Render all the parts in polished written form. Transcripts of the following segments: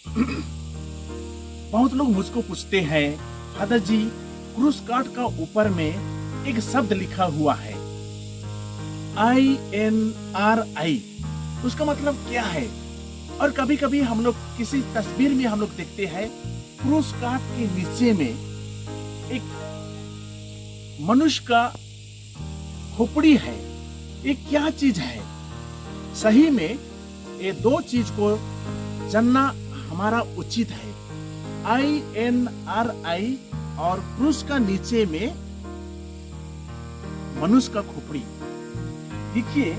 बहुत लोग मुझको पूछते हैं, फादर जी, क्रूस कार्ड का ऊपर में एक शब्द लिखा हुआ है, INRI, उसका मतलब क्या है? और कभी कभी हम लोग किसी तस्वीर में हम लोग देखते हैं क्रूस कार्ड के नीचे में एक मनुष्य का खोपड़ी है। ये क्या चीज है? सही में ये दो चीज को जानना हमारा उचित है। INRI और क्रूस का नीचे में मनुष्य का खोपड़ी। देखिए,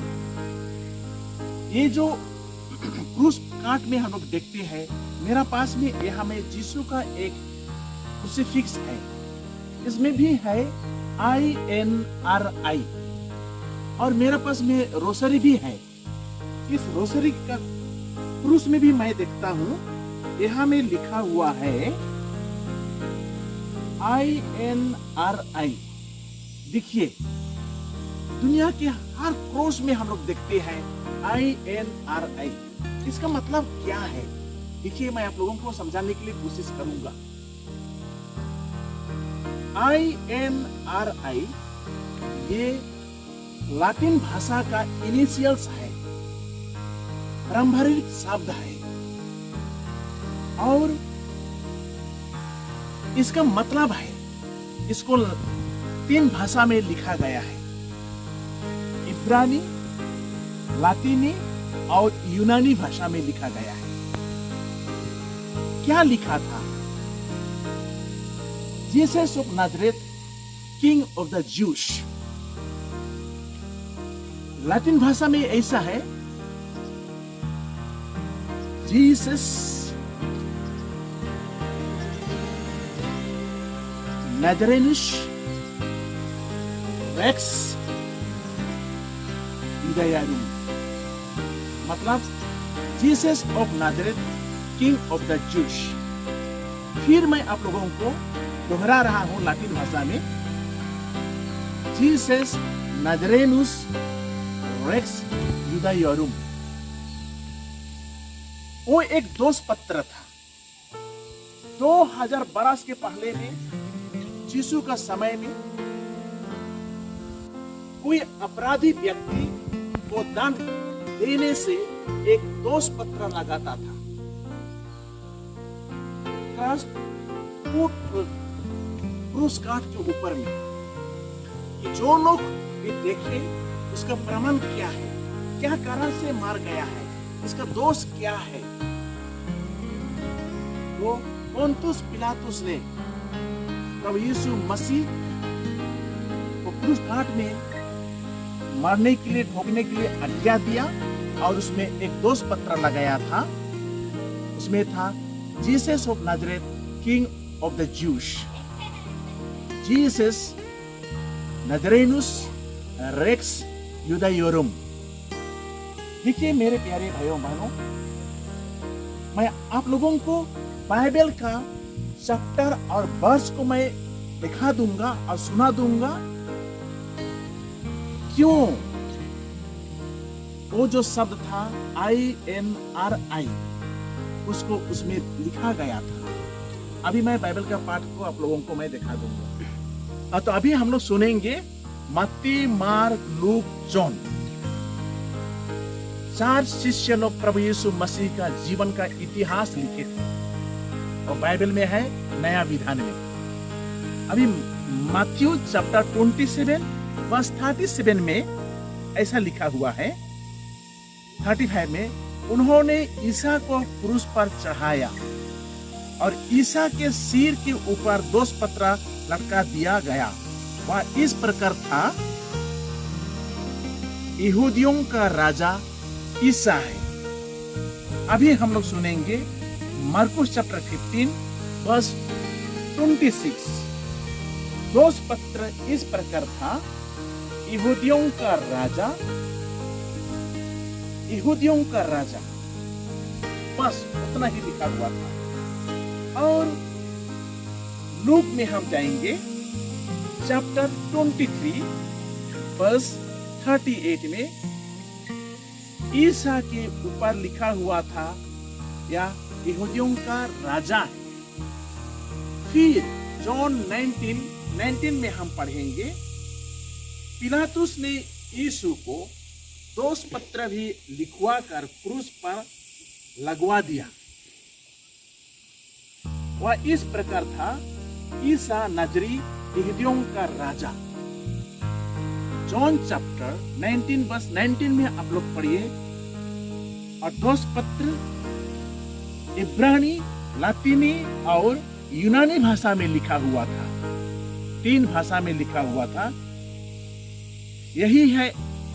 ये जो क्रूस कार्ड में हम लोग देखते हैं, मेरा पास में यहाँ में यीशु का एक क्रूसिफिक्स है, इसमें भी है INRI, और मेरे पास में रोसरी भी है। इस रोसरी का क्रूस में भी मैं देखता हूँ, यहाँ में लिखा हुआ है INRI। देखिए, दुनिया के हर क्रॉस में हम लोग देखते हैं INRI। इसका मतलब क्या है? देखिए, मैं आप लोगों को समझाने के लिए कोशिश करूंगा। INRI ये लातिन भाषा का इनिशियल्स है, प्रारंभिक शब्द है, और इसका मतलब है, इसको 3 भाषा में लिखा गया है, इब्रानी, लातीनी और यूनानी भाषा में लिखा गया है। क्या लिखा था? Jesus of Nazareth, king of the juice. Latin भाषा में ऐसा है, जीसस नाजरेनुस रेक्स युदायानुम, मतलब Jesus of Nazareth, king of the juice. फिर मैं आप लोगों को दोहरा रहा हूं लातिन भाषा में, जीसस नाजरेनुस रेक्स युदायोरुम। वो एक दोष पत्र था। 2000 बरस के पहले में, यीशु का समय में, कोई अपराधी व्यक्ति को दंड देने से एक दोष पत्र लगाता था। क्रूस कार्ड के ऊपर में, कि जो लोग भी देखे उसका प्रमाण क्या है, क्या कारण से मार गया है, इसका दोष क्या है। वो पोंतुस पिलातुस ने प्रभु यीशु मसीह को क्रूस कार्ड में मरने के लिए, ठोकने के लिए आज्ञा दिया, और उसमें एक दोष पत्र लगाया था। उसमें था Jesus of Nazareth, king of the Jews, Jesus Nazarenus Rex Iudaeorum. देखिए मेरे प्यारे भाइयों बहनों, मैं आप लोगों को बाइबल का चैप्टर और वर्स को मैं दिखा दूंगा और सुना दूंगा। क्यों वो जो शब्द था INRI, उसको उसमें लिखा गया था। अभी मैं बाइबल का पाठ को आप लोगों को मैं दिखा दूंगा। तो अभी हम लोग सुनेंगे मत्ती, मार्क, लूक, जॉन, 4 शिष्य लोग प्रभु यीशु मसीह का जीवन का इतिहास लिखे थे, और बाइबल में है नया विधान में। अभी मैथ्यू चैप्टर 27 वर्स 37 में ऐसा लिखा हुआ है, 35 में, उन्होंने ईसा को क्रूस पर चढ़ाया और ईसा के सिर के ऊपर दोष पत्र लटका दिया गया। वह इस प्रकार था, यहूदियों का राजा ईसा है। अभी हम लोग सुनेंगे मरकुस चैप्टर 15 वर्स 26। दोष पत्र इस प्रकार था, यहूदियों का राजा, यहूदियों का राजा, बस उतना ही लिखा हुआ था। और लूक में हम जाएंगे चैप्टर 23 वर्स 38 में, ईसा के ऊपर लिखा हुआ था, या यहूदियों का राजा है। फिर जॉन 19 में हम पढ़ेंगे, पिलातुस ने यीशु को दोष पत्र भी लिखवा कर क्रूस पर लगवा दिया। वह इस प्रकार था, ईसा नजरी यहूदियों का राजा। जॉन चैप्टर 19 वर्स 19 में आप लोग पढ़िए। और दोष पत्र इब्रानी, लातीनी और यूनानी भाषा में लिखा हुआ था। 3 भाषा में लिखा हुआ था। यही है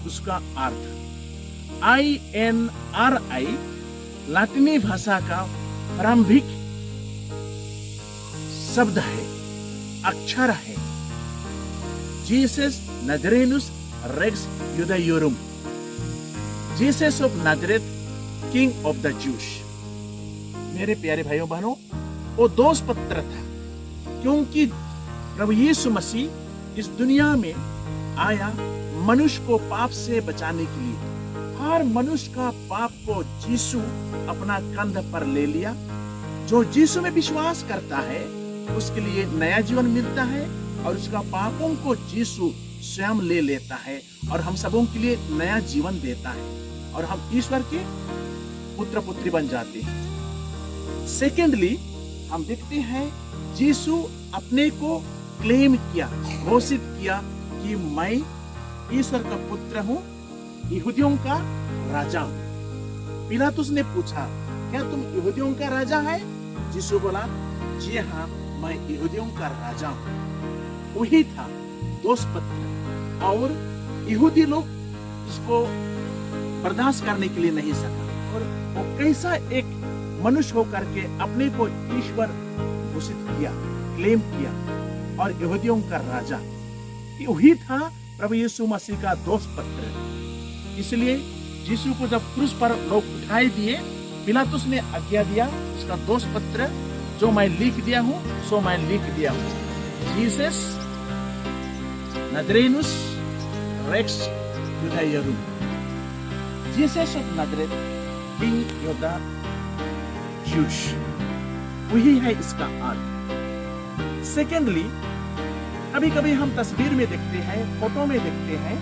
उसका अर्थ। INRI लातीनी भाषा का प्रारंभिक शब्द है, अक्षर है। Jesus Nazarenus Rex Iudaeorum, Jesus of Nazareth, king of the Jews. मेरे प्यारे भाइयों बहनों, वो दोष पत्र था, क्योंकि प्रभु यीशु मसीह इस दुनिया में आया मनुष्य को पाप से बचाने के लिए। हर मनुष्य का पाप को यीशु अपना कंध पर ले लिया। जो यीशु में विश्वास करता है उसके लिए नया जीवन मिलता है, और उसका पापों को यीशु स्वयं ले लेता है और हम सबों के लिए नया जीवन देता है, और हम ईश्वर के पुत्र पुत्री बन जाते हैं। सेकेंडली, हम देखते हैं यीशु अपने को क्लेम किया, घोषित किया कि मैं ईश्वर का पुत्र हूं, यहूदियों का राजा हूं। पिलातुस ने पूछा, क्या तुम यहूदियों का राजा है? यीशु बोला, जी हाँ, मैं यहूदियों का राजा हूं। वही था दोष पत्र, और यहूदी लोग इसको बर्दाश्त करने के लिए नहीं सका। और वो कैसा एक मनुष्य होकर के अपने को ईश्वर घोषित किया, क्लेम किया, और यहूदियों का राजा। यही था प्रभु यीशु मसीह का दोष पत्र। इसलिए यीशु को जब क्रूस पर लोग उठाए दिए, पिलातुस ने आज्ञा दिया, उसका दोष पत्र जो मैं लिख दिया हूं सो मैं लिख दिया हूं। Jesus Nazarenus Rex Iudaeorum, Jesus of Nazareth, king of the Jews. वही है इसका अर्थ। सेकेंडली, कभी कभी हम तस्वीर में देखते हैं, फोटो में देखते हैं,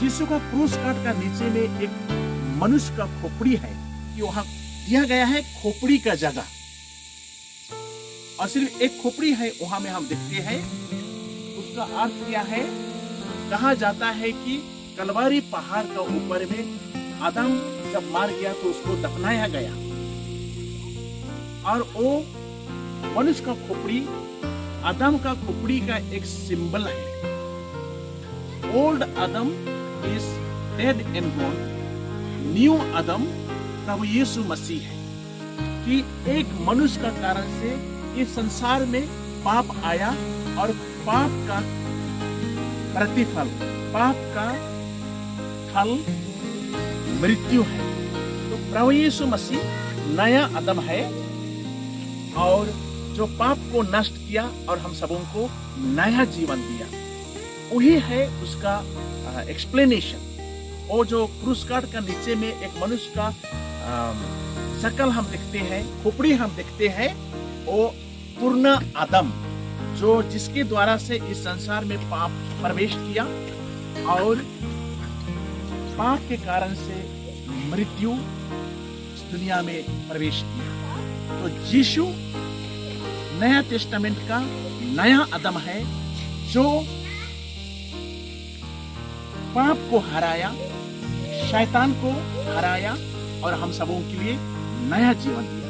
यीशु का क्रूस काट का नीचे में एक मनुष्य का खोपड़ी है, कि वहां दिया गया है खोपड़ी का जगह, और सिर्फ एक खोपड़ी है वहां में हम देखते हैं। उसका अर्थ क्या है? कहा जाता है कि कलवारी पहाड़ का ऊपर में आदम जब मार गया तो उसको दफनाया गया, और वो मनुष्य का खोपड़ी आदम का खोपड़ी का एक सिंबल है। Old Adam is dead and gone, new Adam प्रभु यीशु मसीह है। कि एक मनुष्य का कारण से इस संसार में पाप आया, और पाप का प्रतिफल, पाप का फल मृत्यु है। तो प्रभु यीशु मसीह नया आदम है, और जो पाप को नष्ट किया और हम सबों को नया जीवन दिया। वही है उसका एक्सप्लेनेशन। वो जो क्रूस काट का नीचे में एक मनुष्य का शकल हम देखते हैं, खोपड़ी हम देखते हैं, वो पूर्ण आदम, जो जिसके द्वारा से इस संसार में पाप प्रवेश किया, और पाप के कारण से मृत्यु इस दुनिया में प्रवेश किया। तो यीशु नया टेस्टामेंट का नया आदम है, जो पाप को हराया, शैतान को हराया, और हम सबों के लिए नया जीवन दिया।